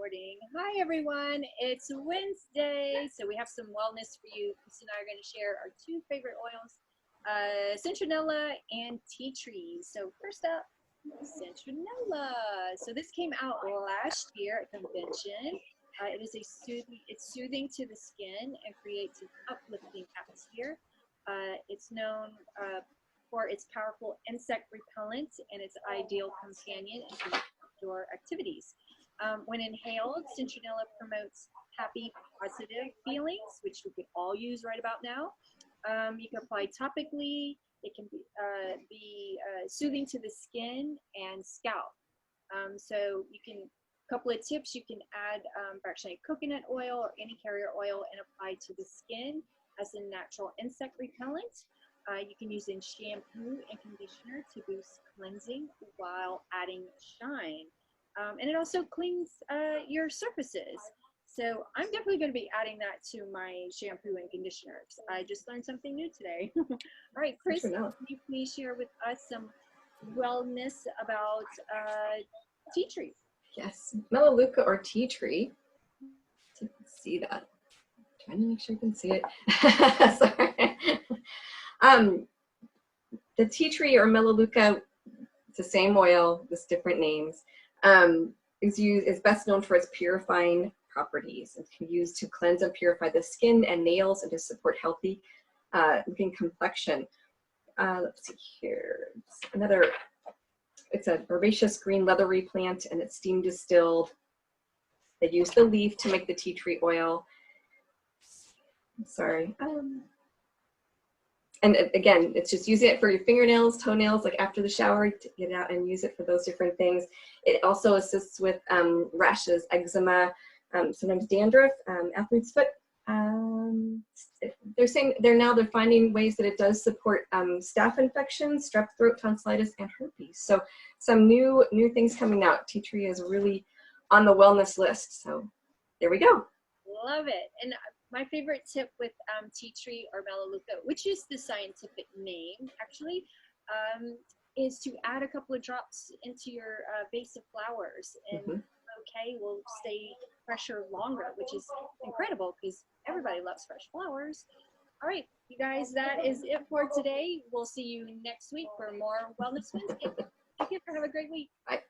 recording. Hi everyone, it's Wednesday, so we have some wellness for you. Chris and I are going to share our two favorite oils, Citronella and Tea Tree. So first up, Citronella. So this came out last year at convention. It's soothing to the skin and creates an uplifting atmosphere. It's known for its powerful insect repellent and its ideal companion in outdoor activities. When inhaled, Citronella promotes happy, positive feelings, which we could all use right about now. You can apply topically. It can be soothing to the skin and scalp. So you can, couple of tips, you can add fractionated coconut oil or any carrier oil and apply to the skin as a natural insect repellent. You can use in shampoo and conditioner to boost cleansing while adding shine. And it also cleans your surfaces. So I'm definitely going to be adding that to my shampoo and conditioner. I just learned something new today. All right, Chris, can you please share with us some wellness about tea tree? Yes, Melaleuca or tea tree. So you can see that. I'm trying to make sure you can see it. Sorry. The tea tree or Melaleuca, it's the same oil, just different names. Is best known for its purifying properties. It can be used to cleanse and purify the skin and nails and to support healthy looking complexion. Let's see here. It's a herbaceous green leathery plant and it's steam distilled. They use the leaf to make the tea tree oil. Sorry. And again, it's just using it for your fingernails, toenails, like after the shower, to get out and use it for those different things. It also assists with rashes, eczema, sometimes dandruff, athlete's foot. They're finding ways that it does support staph infections, strep throat, tonsillitis, and herpes. So some new things coming out. Tea tree is really on the wellness list. So there we go. Love it. And my favorite tip with tea tree or Melaleuca, which is the scientific name actually, is to add a couple of drops into your vase of flowers, and okay, will stay fresher longer, which is incredible because everybody loves fresh flowers. All right, you guys, that is it for today. We'll see you next week for more Wellness Wednesday. Take care. Have a great week. Bye.